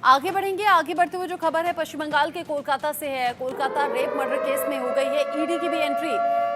आगे बढ़ेंगे। आगे बढ़ते हुए जो खबर है पश्चिम बंगाल के कोलकाता से है। कोलकाता रेप मर्डर केस में हो गई है ईडी की भी एंट्री।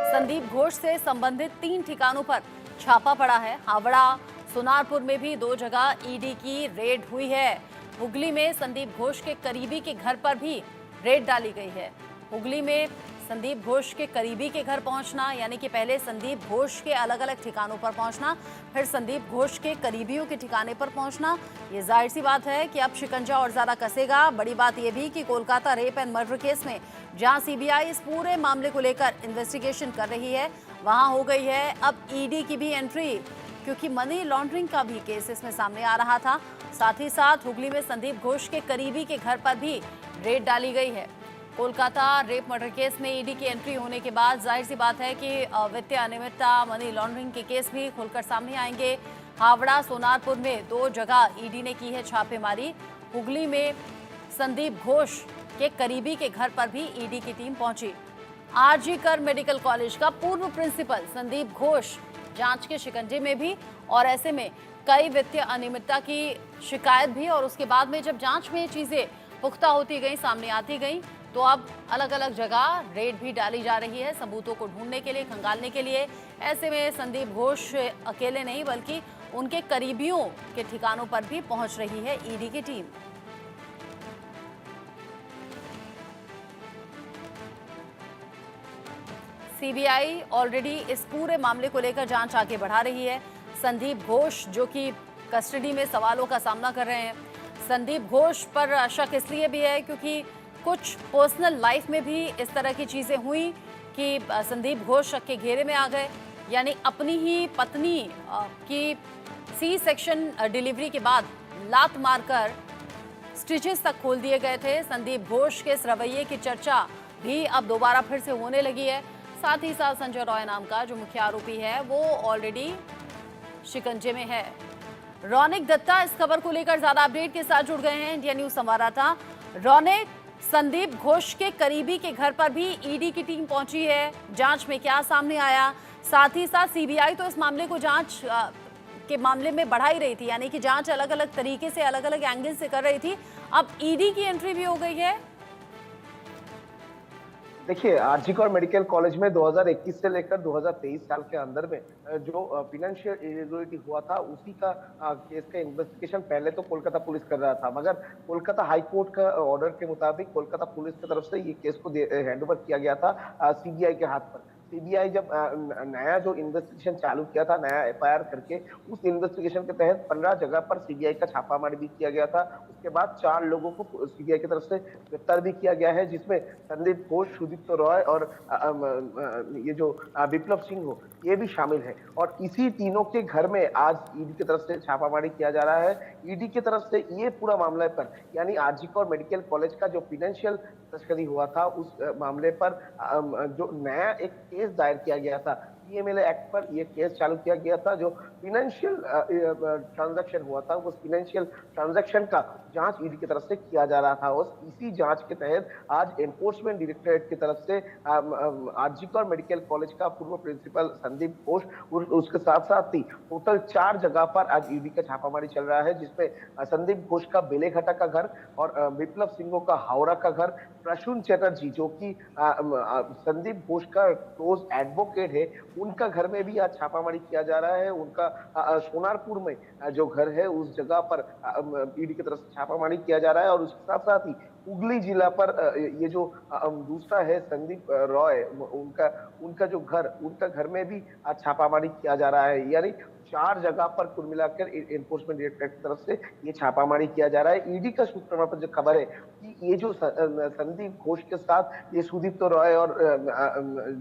संदीप घोष से संबंधित 3 ठिकानों पर छापा पड़ा है। हावड़ा, सोनारपुर में भी 2 जगह ईडी की रेड हुई है। हुगली में संदीप घोष के करीबी के घर पर भी रेड डाली गई है। हुगली में संदीप घोष के करीबी के घर पहुंचना, यानी कि पहले संदीप घोष के अलग अलग ठिकानों पर पहुंचना, फिर संदीप घोष के करीबियों के ठिकाने पर पहुंचना, ये जाहिर सी बात है कि अब शिकंजा और ज्यादा कसेगा। बड़ी बात यह भी कि Kolkata rape and murder case में जहां सीबीआई इस पूरे मामले को लेकर इन्वेस्टिगेशन कर रही है, वहां हो गई है अब ईडी की भी एंट्री, क्योंकि मनी लॉन्ड्रिंग का भी केस इसमें सामने आ रहा था। साथ ही साथ हुगली में संदीप घोष के करीबी के घर पर भी रेड डाली गई है। कोलकाता रेप मर्डर केस में ईडी की एंट्री होने के बाद जाहिर सी बात है कि वित्तीय अनियमितता, मनी लॉन्ड्रिंग के केस भी खुलकर सामने आएंगे। हावड़ा, सोनारपुर में 2 जगह ईडी ने की है छापेमारी। हुगली में संदीप घोष के करीबी के घर पर भी ईडी की टीम पहुंची। आरजी कर मेडिकल कॉलेज का पूर्व प्रिंसिपल संदीप घोष जांच के शिकंजे में भी, और ऐसे में कई वित्तीय अनियमितता की शिकायत भी, और उसके बाद में जब जांच में ये चीजें पुख्ता होती गई, सामने आती गई, तो अब अलग अलग जगह रेड भी डाली जा रही है सबूतों को ढूंढने के लिए, खंगालने के लिए। ऐसे में संदीप घोष अकेले नहीं बल्कि उनके करीबियों के ठिकानों पर भी पहुंच रही है ईडी की टीम। सीबीआई ऑलरेडी इस पूरे मामले को लेकर जांच आगे बढ़ा रही है। संदीप घोष जो कि कस्टडी में सवालों का सामना कर रहे हैं। संदीप घोष पर शक इसलिए भी है क्योंकि कुछ पर्सनल लाइफ में भी इस तरह की चीजें हुई कि संदीप घोष शक के घेरे में आ गए, यानी अपनी ही पत्नी की सी सेक्शन डिलीवरी के बाद लात मारकर स्टिचेस तक खोल दिए गए थे। संदीप घोष के इस रवैये की चर्चा भी अब दोबारा फिर से होने लगी है। साथ ही साथ संजय रॉय नाम का जो मुख्य आरोपी है वो ऑलरेडी शिकंजे में है। रौनिक दत्ता इस खबर को लेकर ज्यादा अपडेट के साथ जुड़ गए हैं इंडिया न्यूज संवाददाता। रौनिक, संदीप घोष के करीबी के घर पर भी ईडी की टीम पहुंची है, जांच में क्या सामने आया? साथ ही साथ सीबीआई तो इस मामले को जांच के मामले में बढ़ा ही रही थी, यानी कि जांच अलग अलग तरीके से, अलग अलग एंगल से कर रही थी। अब ईडी की एंट्री भी हो गई है। देखिए, आरजी कर मेडिकल कॉलेज में 2021 से लेकर 2023 साल के अंदर में जो फिनेंशियल इरेगुलरिटी हुआ था उसी का केस का इन्वेस्टिगेशन पहले तो कोलकाता पुलिस कर रहा था, मगर कोलकाता हाई कोर्ट का ऑर्डर के मुताबिक कोलकाता पुलिस की तरफ से ये केस को हैंडओवर किया गया था सीबीआई के हाथ पर। सीबीआई जब नया जो इन्वेस्टिगेशन चालू किया था, नया एफआईआर करके, उस इन्वेस्टिगेशन के तहत 15 जगह पर सीबीआई का छापामारी भी किया गया था। उसके बाद 4 लोगों को सीबीआई की तरफ से गिरफ्तार भी किया गया है, जिसमें संदीप घोष, सुदीप्त रॉय और ये जो विप्लव सिंह हो, ये भी शामिल है। और इसी तीनों के घर में आज ईडी की तरफ से छापामारी किया जा रहा है। ईडी की तरफ से ये पूरा मामला पर, यानी आरजी कर मेडिकल कॉलेज का जो फाइनेंशियल तस्करी हुआ था उस मामले पर जो नया एक केस दायर किया गया था, पीएमएलए एक्ट पर यह केस चालू किया गया था। जो फाइनेंशियल ट्रांजैक्शन हुआ था, उस फाइनेंशियल ट्रांजैक्शन का जांच ईडी की तरफ से किया जा रहा था, और इसी जांच के तहत आज एनफोर्समेंट डायरेक्टरेट की तरफ से आरजी कर मेडिकल कॉलेज का पूर्व प्रिंसिपल संदीप घोष और उसके साथ साथ ही टोटल 4 जगह पर आज ईडी का छापामारी चल रहा है, जिसमें संदीप घोष का बेलेघाटा का घर और विप्लव सिंह का हावड़ा का घर, प्रसून चटर्जी जो कि संदीप घोष का क्लोज एडवोकेट है, उनका घर में भी आज छापामारी किया जा रहा है। उनका सोनारपुर में जो घर है उस जगह पर ईडी की तरफ से छापामारी किया जा रहा है। और उसके साथ साथ ही हुगली जिला पर ये जो दूसरा है संदीप रॉय, उनका जो घर, उनका घर में भी आज छापामारी किया जा रहा है। यानी 4 जगह पर कुल मिलाकर एनफोर्समेंट डायरेक्टरेट की तरफ से ये छापामारी किया जा रहा है। ईडी का सूत्र पर जो खबर है कि ये जो संदीप घोष के साथ ये सुदीप्त रॉय और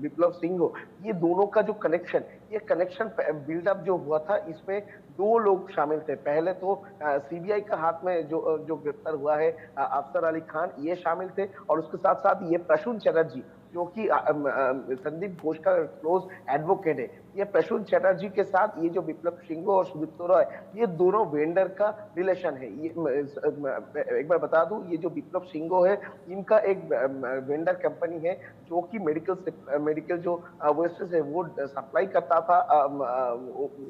विप्लव सिंह हो, ये दोनों का जो कनेक्शन, ये कनेक्शन बिल्डअप जो हुआ था, इसमें 2 लोग शामिल थे। पहले तो सीबीआई का हाथ में जो गिरफ्तार हुआ है अफसर अली खान, ये शामिल थे, और उसके साथ साथ ये प्रसून चटर्जी जो कि संदीप घोष का क्लोज एडवोकेट है, ये प्रसून चटर्जी के साथ ये जो विप्लव सिंह और सुदीप्त रॉय, ये दोनों वेंडर का रिलेशन है। ये एक बार बता दूं, ये जो विप्लव सिंह है, इनका एक वेंडर कंपनी है जो कि मेडिकल जो वेस्टेज है वो सप्लाई करता था।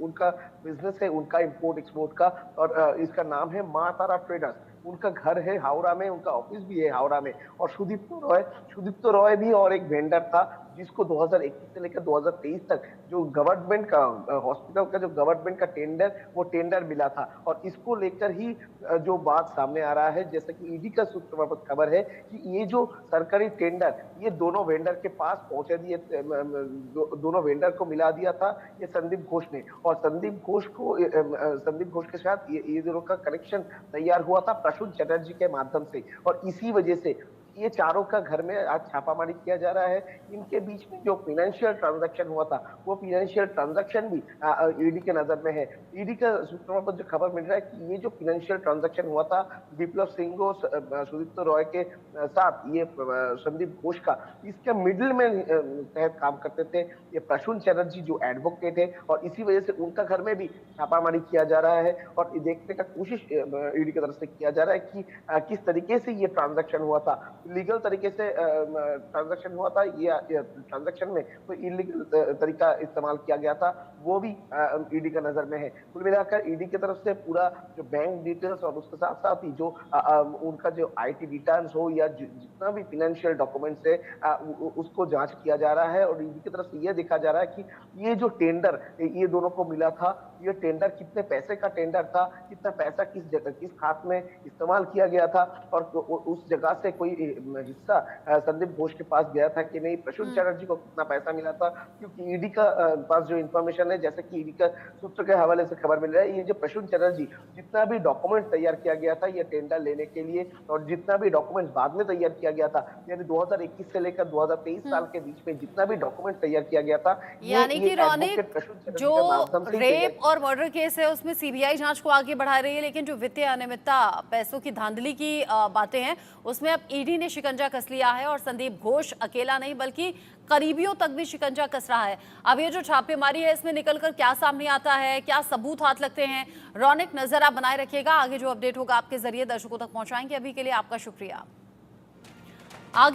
उनका बिजनेस है, उनका इंपोर्ट एक्सपोर्ट का, और इसका नाम है मां तारा ट्रेडर्स। उनका घर है हावड़ा में, उनका ऑफिस भी है हावड़ा में। और सुदीप्त रॉय भी और एक वेंडर था, जिसको 2021 से लेकर 2023 तक जो गवर्नमेंट का हॉस्पिटल का जो गवर्नमेंट का टेंडर, वो टेंडर मिला था। और इसको लेकर ही जो बात सामने आ रहा है, जैसे कि ईडी का सूत्र पर खबर है कि ये जो सरकारी टेंडर, ये दोनों वेंडर के पास पहुंचे दिए, दोनों वेंडर को मिला दिया था ये संदीप घोष ने। और संदीप घोष के साथ ये दोनों का कनेक्शन तैयार हुआ था प्रसून चटर्जी के माध्यम से। और इसी वजह से ये चारों का घर में आज छापामारी किया जा रहा है। इनके बीच में जो फाइनेंशियल ट्रांजैक्शन हुआ था, वो फाइनेंशियल ट्रांजैक्शन भी ईडी के नजर में है। ईडी का सूत्रों पर जो खबर मिल रहा है कि ये जो फाइनेंशियल ट्रांजैक्शन हुआ था विप्लव सिंह और सुदीप्त रॉय के साथ, ये संदीप घोष का, इसके मिडिल में तहत काम करते थे ये प्रसून चटर्जी जो एडवोकेट है। और इसी वजह से उनका घर में भी छापामारी किया जा रहा है। और ये देखने का कोशिश ईडी की तरफ से किया जा रहा है कि किस तरीके से ये ट्रांजैक्शन हुआ था, लीगल तरीके से ट्रांजैक्शन हुआ था या ट्रांजैक्शन में कोई इलीगल तरीका इस्तेमाल किया गया था, वो भी ईडी का नजर में है। कुल मिलाकर ईडी की तरफ से पूरा जो बैंक डिटेल्स और उसके साथ साथ ही जो उनका जो आईटी रिटर्न्स हो या जितना भी फाइनेंशियल डॉक्यूमेंट्स है, उसको जांच किया जा रहा है। और ईडी की तरफ से यह देखा जा रहा है कि ये जो टेंडर ये दोनों को मिला था, ये टेंडर कितने पैसे का टेंडर था, कितना पैसा किस खात में इस्तेमाल किया गया था, और उस जगह से कोई हिस्सा संदीप घोष के पास गया था कि नहीं, प्रसून चटर्जी को कितना पैसा मिला था। क्योंकि ईडी का पास जो इंफॉर्मेशन है, जैसे कि ईडी का सूत्र के हवाले से खबर मिल रहा है, ये जो प्रसून चटर्जी जितना भी डॉक्यूमेंट तैयार किया गया था ये टेंडर लेने के लिए, और जितना भी डॉक्यूमेंट बाद में तैयार किया गया था, यानी 2021 से लेकर 2023 साल के बीच में जितना भी डॉक्यूमेंट तैयार किया गया था, यानी कि रौनक, जो रेप और मर्डर केस है उसमें सीबीआई जांच को आगे बढ़ा रही है, लेकिन जो वित्तीय अनियमितता, पैसों की धांधली की बातें हैं, उसमें अब ईडी ने शिकंजा कस लिया है। और संदीप घोष अकेला नहीं बल्कि करीबियों तक भी शिकंजा कस रहा है। अब ये जो छापेमारी है, इसमें निकलकर क्या सामने आता है, क्या सबूत हाथ लगते हैं, रौनक नजर आप बनाए रखिएगा। आगे जो अपडेट होगा आपके जरिए दर्शकों तक पहुंचाएंगे। अभी के लिए आपका शुक्रिया।